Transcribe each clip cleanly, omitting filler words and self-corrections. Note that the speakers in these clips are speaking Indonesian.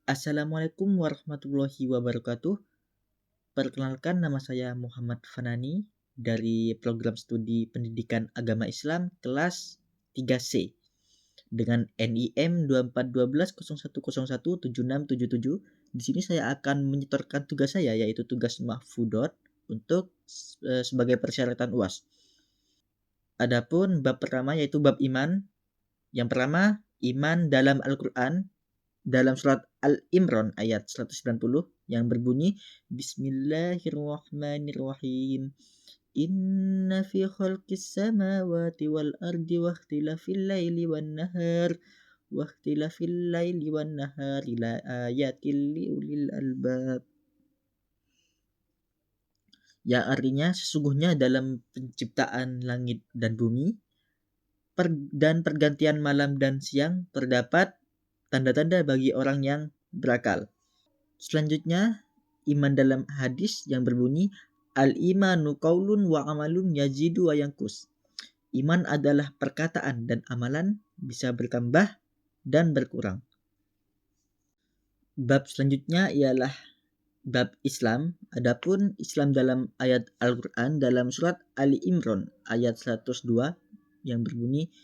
Assalamualaikum warahmatullahi wabarakatuh. Perkenalkan, nama saya Muhammad Fanani dari program studi Pendidikan Agama Islam kelas 3C dengan NIM 241201017677. Di sini saya akan menyetorkan tugas saya, yaitu tugas mahfudot untuk sebagai persyaratan UAS. Adapun bab pertama yaitu bab iman. Yang pertama, iman dalam Al-Qur'an dalam surat Al-Imran ayat 190 yang berbunyi Bismillahirrahmanirrahim. Inna fi khalqis samawati wal ardi wa ikhtilafil laili wan nahar la ayatil liulil albab. Yang artinya sesungguhnya dalam penciptaan langit dan bumi dan pergantian malam dan siang terdapat tanda-tanda bagi orang yang berakal. Selanjutnya, iman dalam hadis yang berbunyi al-imanu qaulun wa amalun yazidu wa yanqus. Iman adalah perkataan dan amalan bisa bertambah dan berkurang. Bab selanjutnya ialah bab Islam. Adapun Islam dalam ayat Al-Qur'an dalam surat Ali Imran ayat 102 yang berbunyi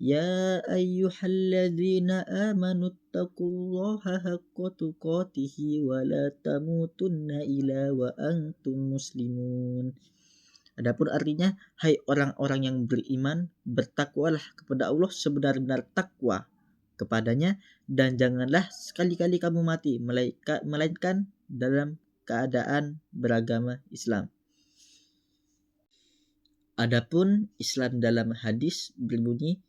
Ya ayyuhalladzina amanu taqullaha haqqa tuqatihi wa la tamutunna illa wa antum muslimun. Adapun artinya, hai orang-orang yang beriman, bertakwalah kepada Allah sebenar-benar takwa kepadanya dan janganlah sekali-kali kamu mati melainkan dalam keadaan beragama Islam. Adapun Islam dalam hadis berbunyi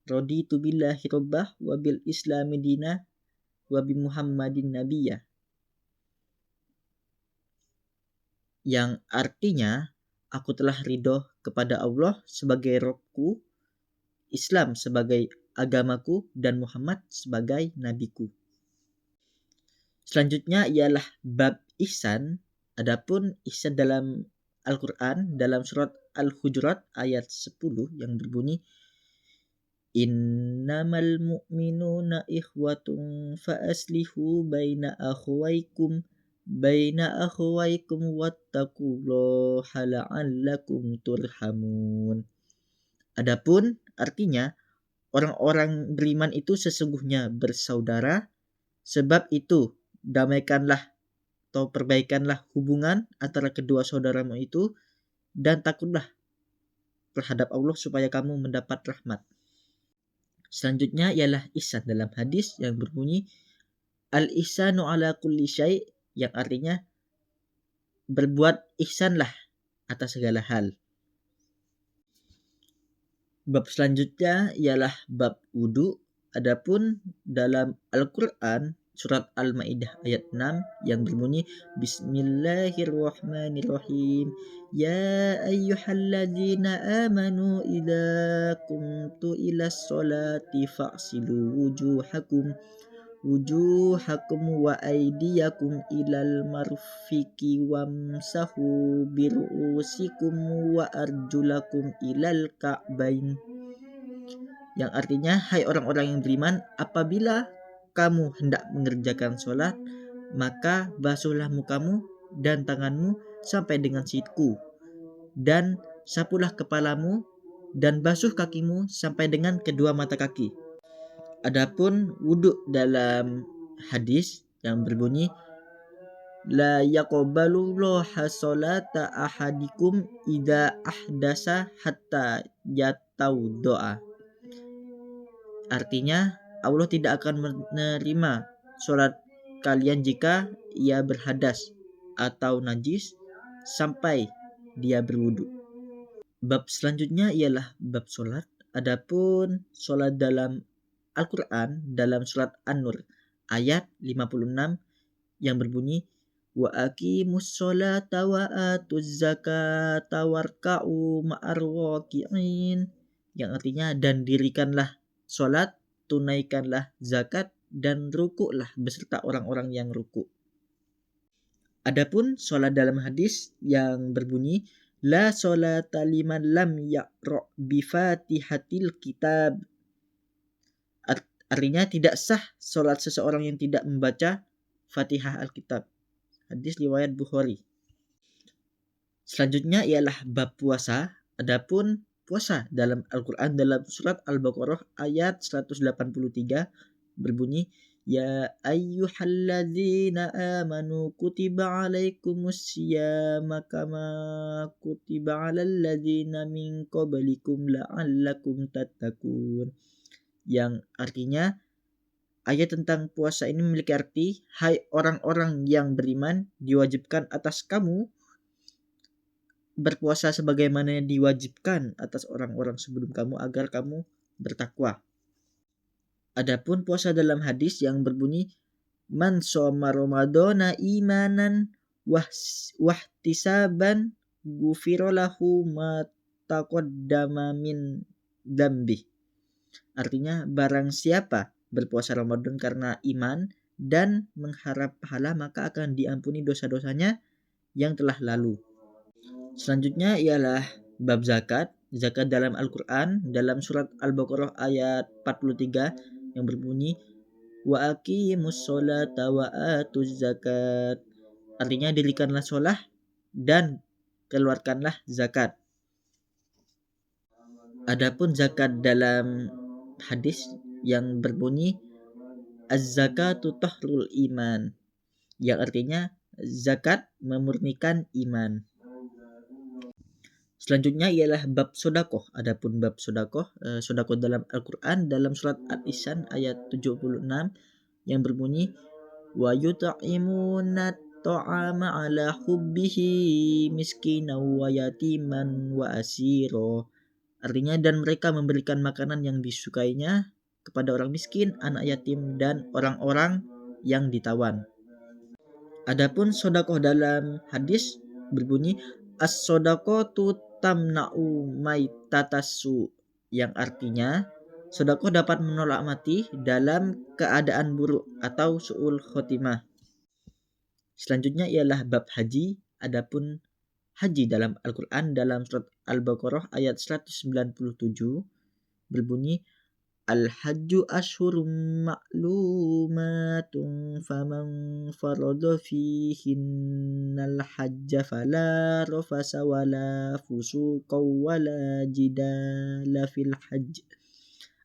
Raditu billahi rabbah wa bil islami dina wa bi Muhammadin nabiyya. Yang artinya, aku telah ridho kepada Allah sebagai Rabbku, Islam sebagai agamaku, dan Muhammad sebagai nabiku. Selanjutnya ialah bab ihsan. Adapun ihsan dalam Al-Qur'an dalam surat Al-Hujurat ayat 10 yang berbunyi Innamal mu'minuna ikhwatun fa aslihu baina akhwaikum wattaqullaha la'allakum turhamun. Adapun artinya, orang-orang beriman itu sesungguhnya bersaudara, sebab itu damaikanlah atau perbaikanlah hubungan antara kedua saudaramu itu dan takutlah terhadap Allah supaya kamu mendapat rahmat. Selanjutnya ialah ihsan dalam hadis yang berbunyi al-ihsanu ala kulli syai' yang artinya berbuat ihsanlah atas segala hal. Bab selanjutnya ialah bab wudu. Adapun dalam Al-Qur'an surat Al-Maidah ayat 6 yang berbunyi Bismillahirrahmanirrahim. Ya ayyuhalladzina amanu idza qumtu ilas sholati fa'silu wujuhakum wa aydiyakum ilal marfiki wamsahu biru'usikum wa arjulakum ilal ka'bain. Yang artinya, hai orang-orang yang beriman, apabila kamu hendak mengerjakan sholat, maka basuhlah mukamu dan tanganmu sampai dengan siku, dan sapulah kepalamu dan basuh kakimu sampai dengan kedua mata kaki. Adapun wudhu dalam hadis yang berbunyi La yaqbalullahu sholata ahadikum idza ahdasa hatta yatauddoa. Artinya, Allah tidak akan menerima sholat kalian jika ia berhadas atau najis sampai dia berwudu. Bab selanjutnya ialah bab sholat. Adapun sholat dalam Al-Qur'an dalam surat An-Nur ayat 56 yang berbunyi wa aqimus sholata wa atuz zakata warka'u ma'ar raki'in, yang artinya dan dirikanlah sholat, tunaikanlah zakat, dan rukuklah beserta orang-orang yang rukuk. Adapun sholat dalam hadis yang berbunyi la sholata liman lam yaqra' bi fatihatil kitab. Artinya tidak sah sholat seseorang yang tidak membaca Fatihah Alkitab. Hadis riwayat Bukhari. Selanjutnya ialah bab puasa. Adapun puasa dalam Al-Quran dalam surat Al-Baqarah ayat 183 berbunyi, Ya ayyuhalladzina amanu kutiba alaikumus siyama kama kutiba alal ladzina min qablikum la'allakum tattaqun. Yang artinya ayat tentang puasa ini memiliki arti, hai orang-orang yang beriman, diwajibkan atas kamu berpuasa sebagaimana diwajibkan atas orang-orang sebelum kamu agar kamu bertakwa. Adapun puasa dalam hadis yang berbunyi, Man shoma ramadhana imanan wahtisaban ghufira lahu ma taqaddama min dzambi. Artinya, barang siapa berpuasa Ramadan karena iman dan mengharap pahala, maka akan diampuni dosa-dosanya yang telah lalu. Selanjutnya ialah bab zakat. Zakat dalam Al-Quran dalam surat Al-Baqarah ayat 43 yang berbunyi, Wa aqimus sholata wa atuz zakat. Artinya, dirikanlah sholat dan keluarkanlah zakat. Adapun zakat dalam hadis yang berbunyi az-zakatu tahrul iman, yang artinya zakat memurnikan iman. Selanjutnya ialah bab sodakoh. Adapun bab sodakoh dalam Al-Quran dalam surat Al-Insan ayat 76 yang berbunyi, wa yut'imuna ta'ama ala hubbihi miskinan wa yatiman wa asiro. Artinya, dan mereka memberikan makanan yang disukainya kepada orang miskin, anak yatim, dan orang-orang yang ditawan. Adapun sodakoh dalam hadis berbunyi, as-sodakotu tamna'u maitatasu, yang artinya sodakoh dapat menolak mati dalam keadaan buruk atau su'ul khotimah. Selanjutnya ialah bab haji. Adapun haji dalam Al-Quran dalam surat Al-Baqarah ayat 197 berbunyi, Al-hajju ashhurum ma'lumatun faman farada fihinnal hajja fala rafasa wala fusuqa wala jidala fil hajj.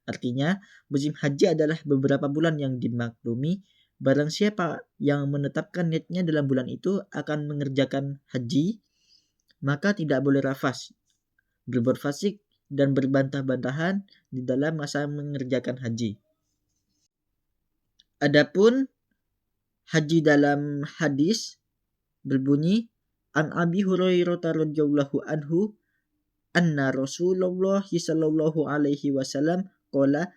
Artinya, musim haji adalah beberapa bulan yang dimaklumi. Barang siapa yang menetapkan niatnya dalam bulan itu akan mengerjakan haji, maka tidak boleh rafas, berbuat fasik, dan berbantah-bantahan di dalam masa mengerjakan haji. Adapun haji dalam hadis berbunyi, An Abi Hurairah radhiyallahu anhu anna Rasulullah sallallahu alaihi wasallam qala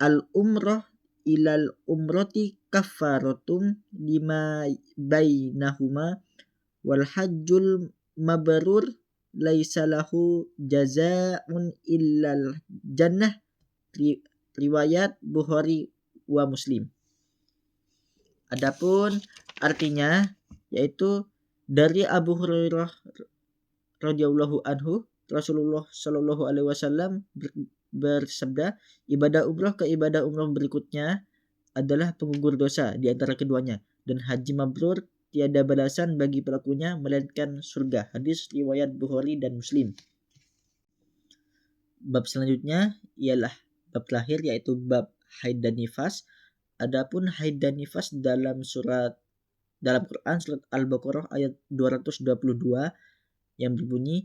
al-umrah ilal umrati kaffaratum lima bainahuma wal hajjul mabrur laisa lahu jazaa'un illal jannah. Riwayat Bukhari wa Muslim. Adapun artinya yaitu dari Abu Hurairah radhiyallahu anhu, Rasulullah sallallahu alaihi wasallam bersabda, ibadah umrah ke ibadah umrah berikutnya adalah penggugur dosa di antara keduanya, dan haji mabrur tiada balasan bagi pelakunya melainkan surga. Hadis riwayat Bukhari dan Muslim. Bab selanjutnya ialah bab terakhir, yaitu bab haid dan nifas. Adapun haid dan nifas dalam Quran surat Al-Baqarah ayat 222 yang berbunyi,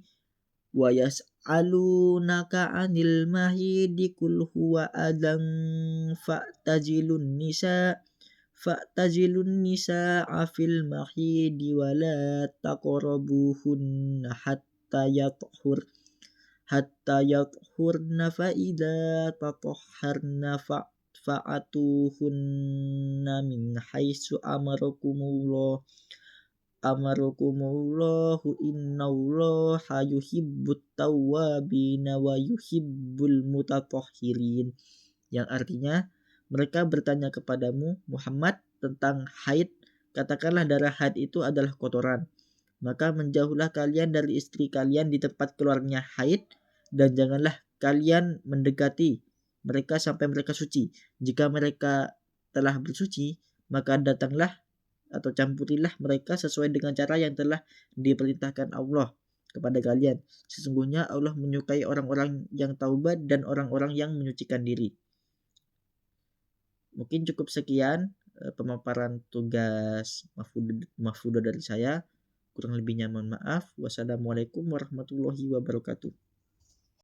wa yas'alunaka 'anil mahidi qul huwa adan fa'tazilun nisaa fil mahidi wa la taqrabuhunna hatta yathurna fa idza tatahharna fa'atuhunna min haitsu amarukumullahu innallaha yuhibbut tawwabina wa yuhibbul mutatahhirin. Yang artinya, mereka bertanya kepadamu Muhammad tentang haid, katakanlah darah haid itu adalah kotoran, maka menjauhlah kalian dari istri kalian di tempat keluarnya haid, dan janganlah kalian mendekati mereka sampai mereka suci. Jika mereka telah bersuci, maka datanglah atau campurilah mereka sesuai dengan cara yang telah diperintahkan Allah kepada kalian. Sesungguhnya Allah menyukai orang-orang yang taubat dan orang-orang yang menyucikan diri. Mungkin cukup sekian pemaparan tugas mahfudah dari saya. Kurang lebihnya mohon maaf. Wassalamualaikum warahmatullahi wabarakatuh.